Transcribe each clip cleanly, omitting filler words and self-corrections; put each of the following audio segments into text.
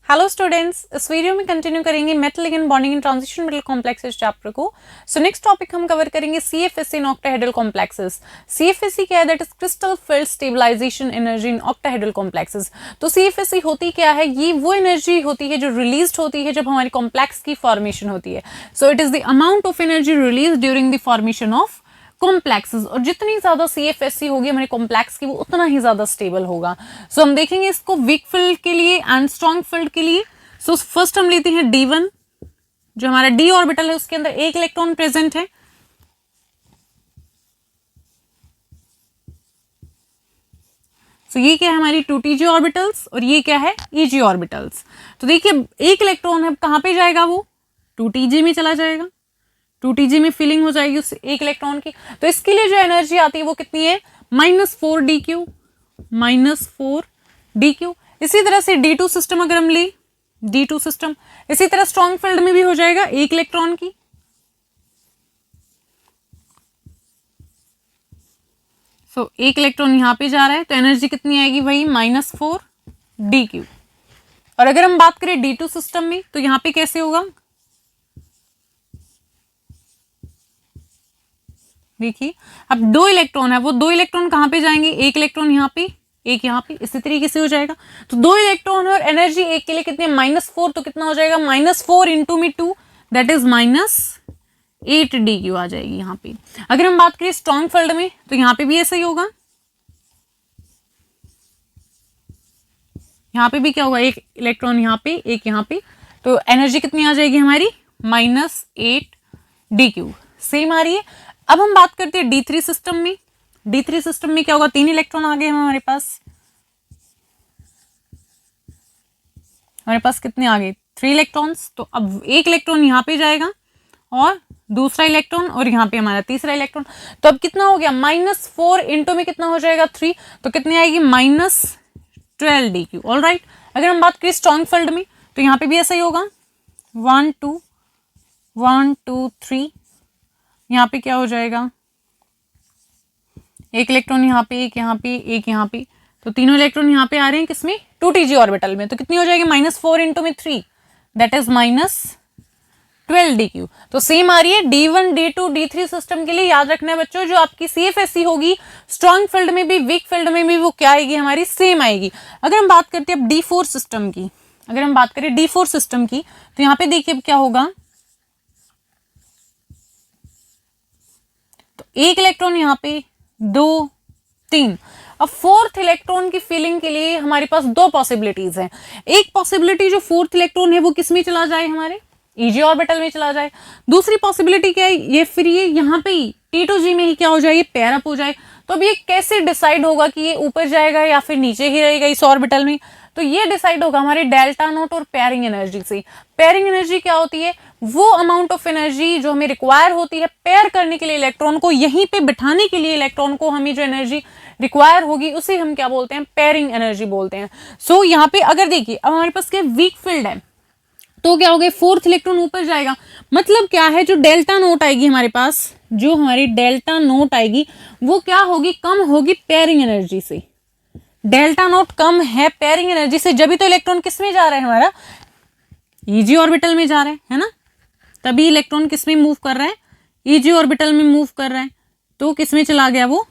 Hello students, इस video में continue करेंगे metal ligand bonding in transition metal complexes chapter को। सो नेक्स्ट टॉपिक हम कवर करेंगे CFSE in octahedral complexes. CFSE क्या है? That is crystal field stabilization energy in octahedral complexes. तो CFSE होती क्या है? ये वो एनर्जी होती है जो रिलीज्ड होती है जब हमारी कॉम्प्लेक्स की फॉर्मेशन होती है। So it is the amount of energy release during the formation of complexes, और जितनी ज्यादा CFSE होगी हमारे कॉम्प्लेक्स की वो उतना ही ज्यादा स्टेबल होगा। सो हम देखेंगे इसको वीक फील्ड के लिए एंड स्ट्रॉन्ग फील्ड के लिए। सो फर्स्ट हम लेते हैं D1, जो हमारा D ऑर्बिटल है उसके अंदर एक इलेक्ट्रॉन प्रेजेंट है। तो ये क्या है? हमारी 2TG ऑर्बिटल्स, और ये क्या है? EG orbitals. तो देखिए एक इलेक्ट्रॉन है, कहां पे जाएगा? वो 2TG में चला जाएगा। 2TG में फिलिंग हो जाएगी उस एक इलेक्ट्रॉन की। तो इसके लिए जो एनर्जी आती है वो कितनी है? -4dq, -4dq। इसी तरह से D2 सिस्टम अगर हम ले, D2 सिस्टम इसी तरह स्ट्रॉन्ग फील्ड में भी हो जाएगा एक इलेक्ट्रॉन की। सो एक इलेक्ट्रॉन यहां पे जा रहा है तो एनर्जी कितनी आएगी? वही -4dq। और अगर हम बात करें D2 सिस्टम में तो यहां पे कैसे होगा? देखिए अब दो इलेक्ट्रॉन है, वो दो इलेक्ट्रॉन कहां पे जाएंगे? एक इलेक्ट्रॉन यहाँ पे, एक यहाँ पे, इसी तरीके से हो जाएगा। तो दो इलेक्ट्रॉन है और एनर्जी एक के लिए कितनी है? -4। तो कितना हो जाएगा? -4 इंटू में 2, दैट इज -8dq आ जाएगी यहाँ पे। अगर हम बात करें स्ट्रॉन्ग फील्ड में तो यहाँ पे भी ऐसा ही होगा। यहाँ पे भी क्या होगा? एक इलेक्ट्रॉन यहाँ पे, एक यहाँ पे, तो एनर्जी कितनी आ जाएगी हमारी? -8dq। सेम आ रही है। अब हम बात करते हैं D3 सिस्टम में। D3 सिस्टम में क्या होगा? 3 इलेक्ट्रॉन आ गए हमारे पास। हमारे पास कितने आ गए? 3 इलेक्ट्रॉन्स। तो अब एक इलेक्ट्रॉन यहाँ पे जाएगा और दूसरा इलेक्ट्रॉन, और यहाँ पे हमारा तीसरा इलेक्ट्रॉन। तो अब कितना हो गया? -4 इंटू में कितना हो जाएगा? 3। तो कितनी आएगी? -12dq। All right. अगर हम बात करें स्ट्रॉन्ग फील्ड में तो यहाँ पे भी ऐसा ही होगा। 1 2 3। यहाँ पे क्या हो जाएगा? एक इलेक्ट्रॉन यहाँ पे, एक यहाँ पे, एक यहाँ पे, तो तीनों इलेक्ट्रॉन यहाँ पे आ रहे हैं किसमें? 2TG ऑर्बिटल में। तो कितनी हो जाएगी? -4 इंटू में 3, दैट इज -12dq। तो सेम आ रही है D1 D2 D3 सिस्टम के लिए। याद रखना है बच्चों, जो आपकी CFSE होगी स्ट्रॉन्ग फील्ड में भी वीक फील्ड में भी वो क्या आएगी? हमारी सेम आएगी। अगर हम बात करते हैं अब D4 सिस्टम की, अगर हम बात करें D4 सिस्टम की तो यहाँ पे देखिए अब क्या होगा? तो एक इलेक्ट्रॉन यहाँ पे, 2 3। अब फोर्थ इलेक्ट्रॉन की फिलिंग के लिए हमारे पास दो पॉसिबिलिटीज हैं। एक पॉसिबिलिटी जो फोर्थ इलेक्ट्रॉन है वो किस में चला जाए? हमारे EG ऑर्बिटल में चला जाए। दूसरी पॉसिबिलिटी क्या है? ये फिर ये यहाँ पे ही T2G में ही क्या हो जाए? ये पेयर अप हो जाए। तो अब ये कैसे डिसाइड होगा कि ये ऊपर जाएगा या फिर नीचे ही रहेगा इस ऑर्बिटल में? तो ये डिसाइड होगा हमारे डेल्टा नोट और पेयरिंग एनर्जी से। पेयरिंग एनर्जी क्या होती है? वो अमाउंट ऑफ एनर्जी जो हमें रिक्वायर होती है पेयर करने के लिए इलेक्ट्रॉन को, यहीं पे बिठाने के लिए इलेक्ट्रॉन को हमें जो एनर्जी रिक्वायर होगी उसे हम क्या बोलते हैं? पेयरिंग एनर्जी बोलते हैं। सो यहाँ पे अगर देखिए अब हमारे पास क्या वीक फील्ड है तो क्या हो गया? फोर्थ इलेक्ट्रॉन ऊपर जाएगा। मतलब क्या है? जो डेल्टा नोट आएगी हमारे पास, जो हमारी डेल्टा नोट आएगी वो क्या होगी? कम होगी पेयरिंग एनर्जी से। डेल्टा नोट कम है पेयरिंग एनर्जी से, जब भी तो इलेक्ट्रॉन किस में जा रहा है? हमारा EG ऑर्बिटल में जा रहा है ना? तभी इलेक्ट्रॉन किस में मूव कर रहा है? EG ऑर्बिटल में मूव कर रहा है। तो किस में चला गया? वो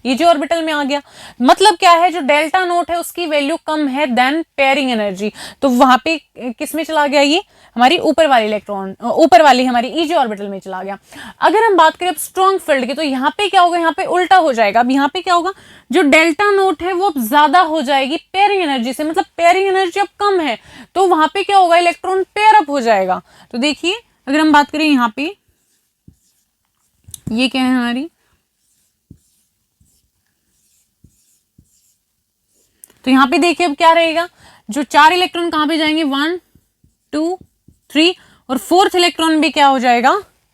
EG ऑर्बिटल में आ गया। मतलब क्या है? जो डेल्टा नोट है उसकी वैल्यू कम है देन पेयरिंग एनर्जी, तो वहां पे किस में चला गया? ये हमारी ऊपर वाली इलेक्ट्रॉन, ऊपर वाली हमारी EG ऑर्बिटल में चला गया। अगर हम बात करें अब स्ट्रॉन्ग फील्ड की तो यहाँ पे क्या होगा? यहाँ पे उल्टा हो जाएगा। अब यहाँ पे क्या होगा? जो डेल्टा नोट है वो ज्यादा हो जाएगी पेयरिंग एनर्जी से। मतलब पेयरिंग एनर्जी अब कम है तो वहां पे क्या होगा? इलेक्ट्रॉन पेयर अप हो जाएगा। तो देखिए अगर हम बात करें यहाँ पे, ये क्या है हमारी? तो यहाँ पे देखिए अब क्या रहेगा? जो 4 इलेक्ट्रॉन कहां पे जाएंगे? 1 2 3, और फोर्थ इलेक्ट्रॉन भी क्या हो जाएगा?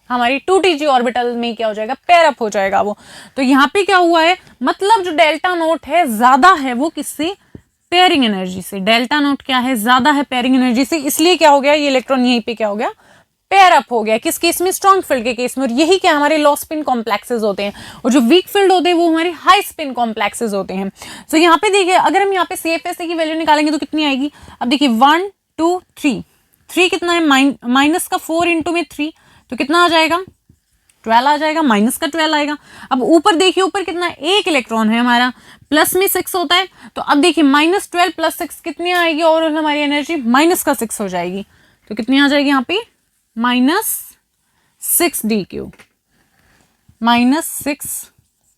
हमारी 2TG ऑर्बिटल में क्या हो जाएगा? पेयर अप हो जाएगा वो। तो यहाँ पे क्या हुआ है? मतलब जो डेल्टा नोट है ज्यादा है वो किससे? पेयरिंग एनर्जी से। डेल्टा नोट क्या है? ज्यादा है पेयरिंग एनर्जी से, इसलिए क्या हो गया? ये इलेक्ट्रॉन यहीं पे क्या हो गया? पेयर अप हो गया। किस केस में? स्ट्रॉन्ग फील्ड के केस में। और यही क्या हमारे लो स्पिन कॉम्प्लेक्सेस होते हैं, और जो वीक फील्ड होते हैं वो हमारे हाई स्पिन कॉम्प्लेक्सेस होते हैं। सो यहाँ पे देखिए अगर हम यहाँ पे CFSE की वैल्यू निकालेंगे तो कितनी आएगी? अब देखिए 1 2 3, 3 कितना है, माइनस का 4 इंटू में 3 तो कितना आ जाएगा, 12 आ जाएगा, माइनस का 12 आएगा। अब ऊपर देखिए, ऊपर कितना, एक इलेक्ट्रॉन है हमारा, प्लस में 6 होता है, तो अब देखिए -12 + 6 कितनी आएगी, और हमारी एनर्जी -6 हो जाएगी, तो कितनी आ जाएगी यहाँ पे, -6 DQ, -6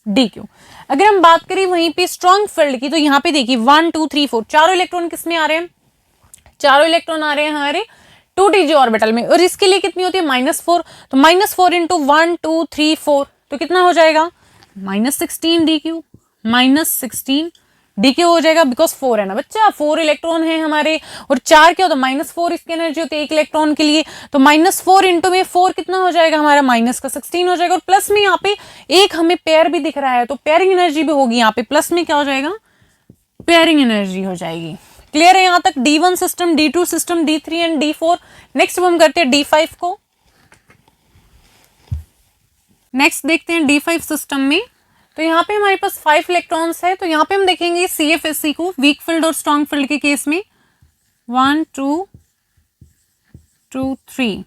DQ। अगर हम बात करें वहीं पे स्ट्रॉन्ग फील्ड की, तो यहाँ पे देखिए 1 2 3 4 चारों इलेक्ट्रॉन किस में आ रहे हैं, चारों इलेक्ट्रॉन आ रहे हैं हमारे 2 ऑर्बिटल में, और इसके लिए कितनी होती है, -4, तो -4 इंटू 1 2 3 4 तो कितना हो जाएगा, -16 DQ, -16 DQ हो जाएगा, बिकॉज 4 है ना बच्चा, 4 इलेक्ट्रॉन है हमारे, और 4 क्या होता है, -4 इसकी एनर्जी होती है एक इलेक्ट्रॉन के लिए, तो -4 इंटू में 4 कितना हो जाएगा हमारा, -16 हो जाएगा, और प्लस में यहाँ पे एक हमें पेयर भी दिख रहा है, तो पेयरिंग एनर्जी भी होगी यहाँ पे, प्लस में क्या हो जाएगा, पेयरिंग एनर्जी हो जाएगी। क्लियर है यहाँ तक, D1 system, D2 system, D3 and D4। Next हम करते हैं D5 को। नेक्स्ट देखते हैं D5 सिस्टम में, तो यहाँ पे हमारे पास 5 इलेक्ट्रॉन्स है, तो यहाँ पे हम देखेंगे CFSE को वीक फील्ड और स्ट्रॉन्ग फील्ड के केस में 1 2 2 3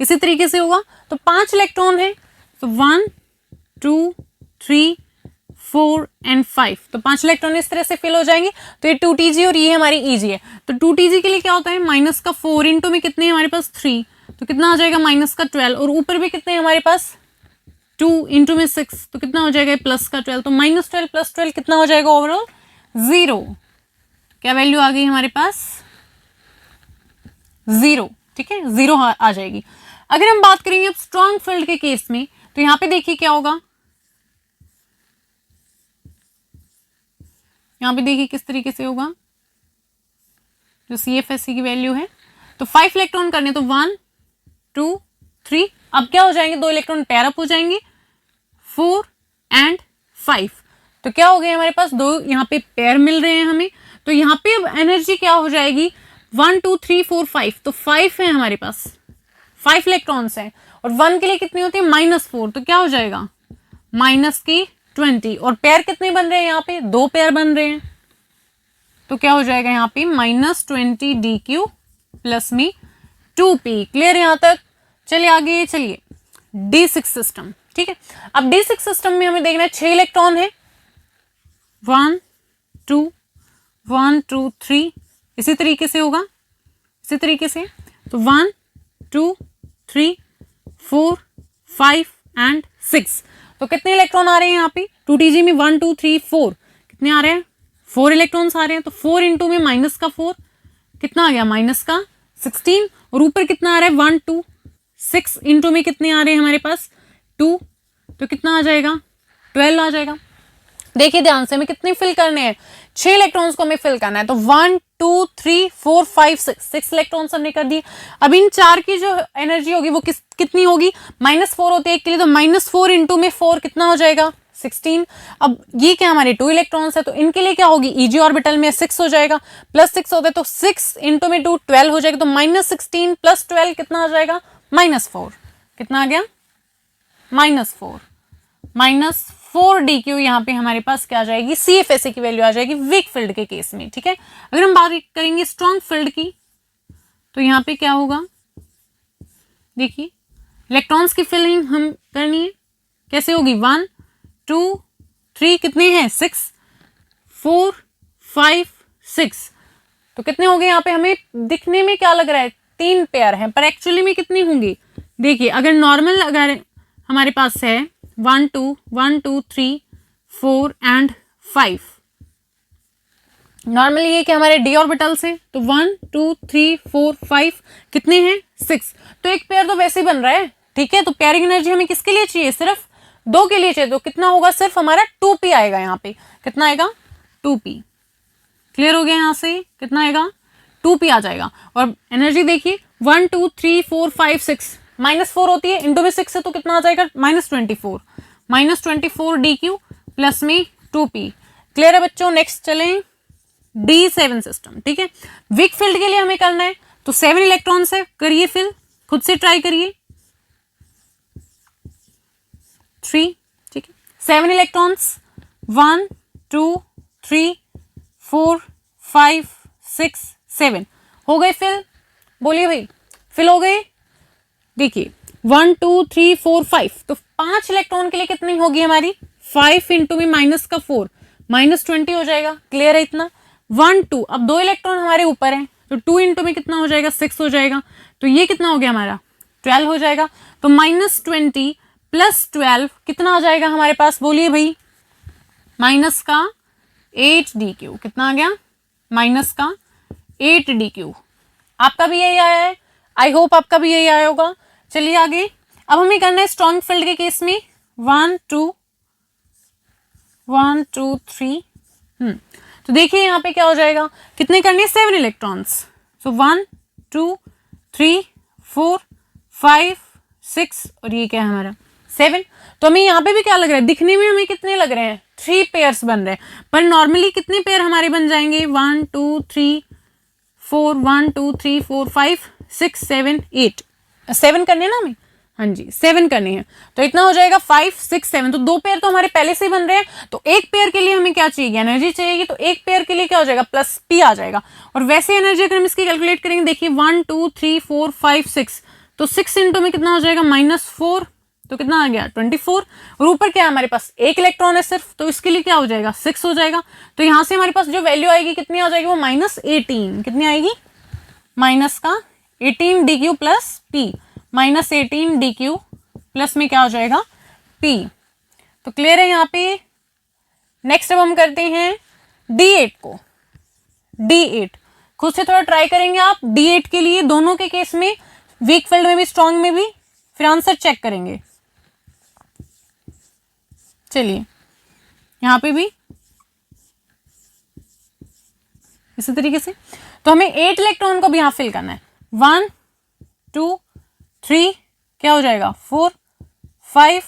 इसी तरीके से होगा, तो 5 इलेक्ट्रॉन है, तो 1 2 3 4 एंड 5, तो 5 इलेक्ट्रॉन इस तरह से फिल हो जाएंगे, तो ये 2Tg और ये हमारी Eg है, तो 2Tg के लिए क्या होता है, माइनस का 4 इंटू में कितने हमारे पास 3, तो कितना आ जाएगा, -12, और ऊपर भी कितने हमारे पास 2 इंटू में 6, तो कितना हो जाएगा, प्लस का 12, तो -12 + 12 कितना हो जाएगा, ओवरऑल 0, क्या वैल्यू आ गई हमारे पास, 0, ठीक है, 0 आ जाएगी। अगर हम बात करेंगे अब स्ट्रॉन्ग फील्ड के केस में, तो यहाँ पे देखिए क्या होगा, यहाँ पे देखिए किस तरीके से होगा, जो CFSE की वैल्यू है, तो 5 इलेक्ट्रॉन करने, तो 1 2 3, अब क्या हो जाएंगे, 2 इलेक्ट्रॉन पेयर अप हो जाएंगे, 4 एंड 5, तो क्या हो गया हमारे पास, 2 यहाँ पे पेयर मिल रहे हैं हमें, तो यहाँ पे अब एनर्जी क्या हो जाएगी, 1 2 3 4 5, तो 5 है हमारे पास, 5 इलेक्ट्रॉन्स हैं, और 1 के लिए कितनी होती है, -4, तो क्या हो जाएगा, -20, और पेयर कितने बन रहे हैं यहाँ पे, 2 पेयर बन रहे हैं, तो क्या हो जाएगा यहाँ पे -20 DQ प्लस में 2P। क्लियर यहाँ तक, चलिए आगे चलिए D6 सिस्टम, ठीक है। अब D6 सिस्टम में हमें देखना है 6 इलेक्ट्रॉन है, 1 2 1 2 3 इसी तरीके से होगा, इसी तरीके से, तो 1 2 3 4 5 एंड 6, तो कितने इलेक्ट्रॉन आ रहे हैं यहाँ पे, 2Tg में 1 2 3 4 कितने आ रहे हैं, 4 इलेक्ट्रॉन्स आ रहे हैं, तो 4 इंटू में -4 कितना आ गया, -16, और ऊपर कितना आ रहा है, 1 2 6 इंटू में कितने आ रहे हैं हमारे पास 2, तो कितना आ जाएगा, 12 आ जाएगा। देखिए ध्यान से, हमें कितने फिल करने हैं, 6 इलेक्ट्रॉन्स को हमें फिल करना है, तो 1 2 3 4 5 6 इलेक्ट्रॉन्स हमने कर दिए। अब इन 4 की जो एनर्जी होगी वो कितनी होगी, -4 होती है एक के लिए, तो -4 इंटू में 4 कितना हो जाएगा, 16। अब ये क्या हमारे 2 इलेक्ट्रॉन्स है, तो इनके लिए क्या होगी, Eg ऑर्बिटल में 6 हो जाएगा, +6 होता है, तो 6 इंटू में 2 12 हो जाएगा, तो -16 + 12 कितना आ जाएगा, -4, कितना आ गया, -4 DQ। यहाँ पे हमारे पास क्या आ जाएगी, CFSE की वैल्यू आ जाएगी वीक फील्ड के केस में, ठीक है। अगर हम बात करेंगे स्ट्रॉन्ग फील्ड की, तो यहाँ पे क्या होगा, देखिए इलेक्ट्रॉन्स की फिलिंग हम करनी है, कैसे होगी, 1 2 3 कितने हैं, 6 4 5 6, तो कितने हो गए यहाँ पे, हमें दिखने में क्या लग रहा है, 3 पेयर हैं, पर एक्चुअली में कितनी होंगी, देखिए अगर नॉर्मल अगर हमारे पास है 1 2 1 2 3 4 एंड 5, नॉर्मली ये कि हमारे d ऑर्बिटल से, तो 1 2 3 4 5 कितने हैं, 6, तो एक पेयर तो वैसे ही बन रहा है, ठीक है। तो पेयरिंग एनर्जी हमें किसके लिए चाहिए, सिर्फ 2 के लिए चाहिए, तो कितना होगा, सिर्फ हमारा 2p आएगा, यहाँ पे कितना आएगा, 2p। क्लियर हो गया, यहाँ से कितना आएगा, 2p आ जाएगा। और एनर्जी देखिए 1 2 3 4 5 6, -4 होती है, इंटू में 6 है, तो कितना आ जाएगा, -24 DQ प्लस में 2p। क्लियर है बच्चों, नेक्स्ट चलें D7 सिस्टम, ठीक है। वीक फील्ड के लिए हमें करना है, तो 7 इलेक्ट्रॉन्स है, करिए फिल, खुद से ट्राई करिए, 3, ठीक है, 7 इलेक्ट्रॉन्स, 1 2 3 4 5 6 7, हो गए फिल, बोलिए भाई फिल हो गए। देखिए 1 2 3 4 5, तो 5 इलेक्ट्रॉन के लिए कितनी होगी हमारी 5 इंटू में माइनस का 4 -20 हो जाएगा। क्लियर है इतना। 1 2, अब 2 इलेक्ट्रॉन हमारे ऊपर हैं तो 2 इंटू में कितना हो जाएगा 6 हो जाएगा। तो ये कितना हो गया हमारा 12 हो जाएगा। तो -20 + 12 कितना आ जाएगा हमारे पास, बोलिए भाई माइनस का 8 DQ। कितना आ गया माइनस का 8 DQ। आपका भी यही आया है, आई होप आपका भी यही आया होगा। चलिए आगे, अब हमें करना है स्ट्रॉन्ग फील्ड के केस में 1 2 3। तो देखिए यहाँ पे क्या हो जाएगा, कितने करने 7 इलेक्ट्रॉन्स। सो 1 2 3 4 5 6 और ये क्या है हमारा 7। तो हमें यहाँ पे भी क्या लग रहा है, दिखने में हमें कितने लग रहे हैं 3 पेयर्स बन रहे हैं, पर नॉर्मली कितने पेयर हमारे बन जाएंगे 1 2 3 4 1 2 3 4 5 6 7 8। 7 करने हैं ना हमें, हाँ जी 7 करने हैं। तो इतना हो जाएगा 5 6 7। तो 2 पेयर तो हमारे पहले से ही बन रहे हैं, तो एक पेयर के लिए हमें क्या चाहिए एनर्जी चाहिए। तो एक पेयर के लिए क्या हो जाएगा +P आ जाएगा। और वैसे एनर्जी अगर हम इसकी कैलकुलेट करेंगे, देखिए 1 2 3 4 5 6, तो 6 इंटू में कितना हो जाएगा -4, तो कितना आ गया 24। और ऊपर क्या है हमारे पास एक इलेक्ट्रॉन है सिर्फ, तो इसके लिए क्या हो जाएगा 6 हो जाएगा। तो यहाँ से हमारे पास जो वैल्यू आएगी कितनी आ जाएगी, वो -18 कितनी आएगी माइनस का 18 DQ + P, -18 DQ प्लस में क्या हो जाएगा P। तो क्लियर है यहाँ पे। नेक्स्ट अब हम करते हैं D8 को। D8 खुद से थोड़ा ट्राई करेंगे आप D8 के लिए, दोनों के केस में, वीक फील्ड में भी स्ट्रॉन्ग में भी, फिर आंसर चेक करेंगे। चलिए यहां पे भी इसी तरीके से, तो हमें 8 इलेक्ट्रॉन को भी यहां फिल करना है। 1 2 3 क्या हो जाएगा 4 5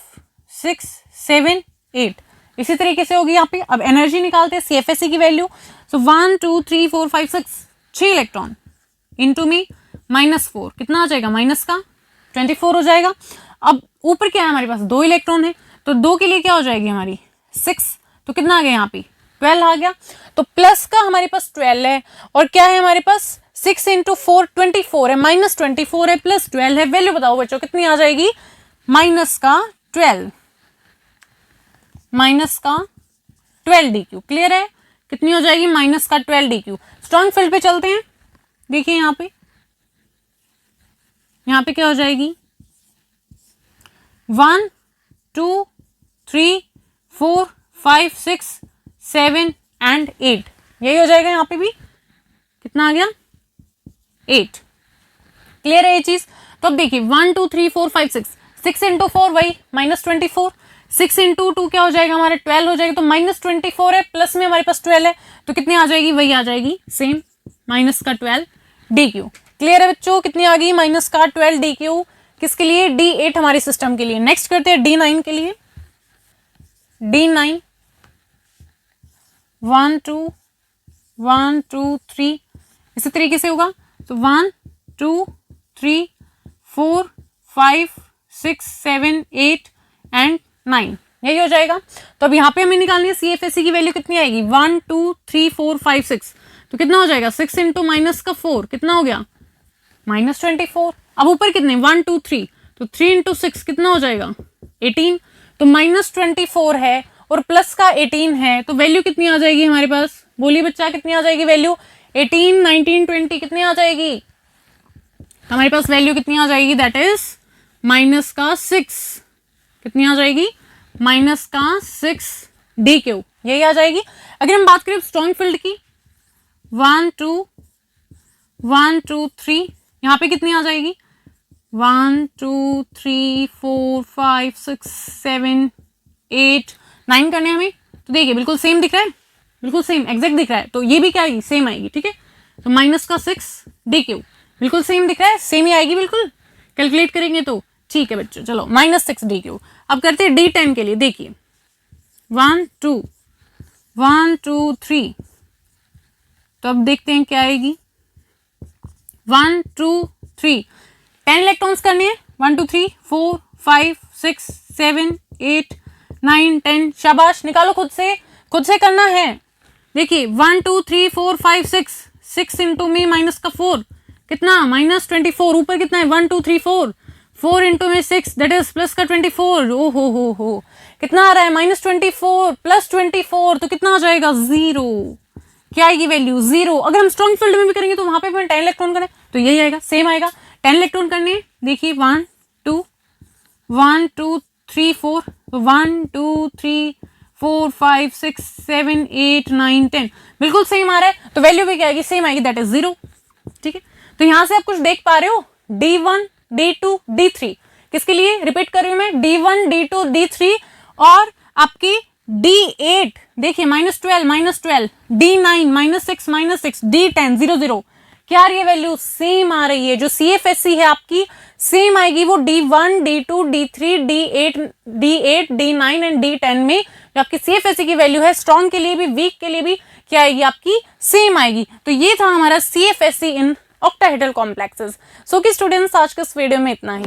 6 7 8, इसी तरीके से होगी यहाँ पे। अब एनर्जी निकालते हैं CFSE की वैल्यू। सो 1 2 3 4 5 6, 6 इलेक्ट्रॉन इंटू में -4 कितना आ जाएगा माइनस का 24 हो जाएगा। अब ऊपर क्या है हमारे पास 2 इलेक्ट्रॉन है, तो 2 के लिए क्या हो जाएगी हमारी 6, तो कितना आ गया यहाँ पे 12 आ गया। तो प्लस का हमारे पास 12 है, और क्या है हमारे पास 6 इंटू 4 24 है, -24 है प्लस 12 है। वैल्यू बताओ बच्चों कितनी आ जाएगी माइनस का 12 DQ। क्लियर है, कितनी हो जाएगी -12 DQ। स्ट्रॉन्ग फील्ड पे चलते हैं। देखिए यहाँ पे क्या हो जाएगी 1 2 3 4 5 6 7 एंड 8, यही हो जाएगा। यहाँ पे भी कितना आ गया 8। क्लियर है ये चीज। तो अब देखिए 1 2 3 4 5 6, 6 इंटू 4 वही -24, 6 इंटू 2 क्या हो जाएगा हमारे 12 हो जाएगा। तो -24 है प्लस में हमारे पास 12 है, तो कितनी आ जाएगी वही आ जाएगी सेम -12 DQ। क्लियर है बच्चों, कितनी आ गई -12 DQ किसके लिए D8 हमारे सिस्टम के लिए। नेक्स्ट करते हैं D9 के लिए। D9 1 2 1 2 3 इसी तरीके से होगा। तो 1 2 3 4 5 6 7 8 एंड 9, यही हो जाएगा। तो अब यहाँ पे हमें निकालनी है CFSE की वैल्यू कितनी आएगी 1 2 3 4 5 6, तो कितना हो जाएगा 6 इंटू माइनस का 4 कितना हो गया -24। अब ऊपर कितने 1 2 3, तो 3 इंटू 6 कितना हो जाएगा 18। तो -24 है और प्लस का 18 है, तो वैल्यू कितनी आ जाएगी हमारे पास, बोलिए बच्चा कितनी आ जाएगी वैल्यू 18 19 20 कितनी आ जाएगी। तो हमारे पास वैल्यू कितनी आ जाएगी दैट इज -6 कितनी आ जाएगी -6 DQ, यही आ जाएगी। अगर हम बात करें स्ट्रॉन्ग फील्ड की 1 2 1 2 3, यहाँ पे कितनी आ जाएगी 1 2 3 4 5 6 7 8 9 करने हमें। तो देखिए बिल्कुल सेम दिख रहा है, बिल्कुल सेम एग्जैक्ट दिख रहा है, तो ये भी क्या आएगी सेम आएगी। ठीक है, तो -6 DQ बिल्कुल सेम दिख रहा है, सेम ही आएगी बिल्कुल, कैलकुलेट करेंगे तो ठीक है बच्चों। चलो -6 DQ। अब करते हैं D10 के लिए। देखिए 1 2 1 2 3, तो अब देखते हैं क्या आएगी 1 2 3, 10 इलेक्ट्रॉन्स करने हैं 1 2 3 4 5 6 7 8 9 10, शाबाश निकालो खुद से करना है। देखिए 1 2 3 4 5 6 6 इंटू में माइनस का 4 कितना -24, ऊपर कितना है 1 2 3 4, 4 इंटू में 6 दैट इज प्लस का 24, ओ हो कितना आ रहा है -24 प्लस 24, तो कितना आ जाएगा 0, क्या आएगी वैल्यू 0। अगर हम स्ट्रॉन्ग फील्ड में भी करेंगे तो वहां पे 10 इलेक्ट्रॉन करें तो यही आएगा, सेम आएगा। 10 इलेक्ट्रॉन करने देखिए 1 2 3 4, 1 2 3 4 5 6 7 8 9 10 बिल्कुल सेम आ रहा है, तो वैल्यू भी क्या आएगी सेम आएगी, दैट इज 0। ठीक है, तो यहां से आप कुछ देख पा रहे हो, D1 D2 D3 किसके लिए रिपीट कर रही हूं मैं, D1 D2 D3 और आपकी D8 देखिए -12 D9 -6 D10 0 0, क्या आ रही है वैल्यू सेम आ रही है। जो CFSE है आपकी सेम आएगी, वो D1 D2 D3 D8 D9 and D10 में जो आपकी CFSE की वैल्यू है स्ट्रॉन्ग के लिए भी वीक के लिए भी क्या आएगी आपकी सेम आएगी। तो ये था हमारा CFSE इन ऑक्टाहेड्रल कॉम्प्लेक्सेस। सो कि स्टूडेंट्स आज के इस वीडियो में इतना ही।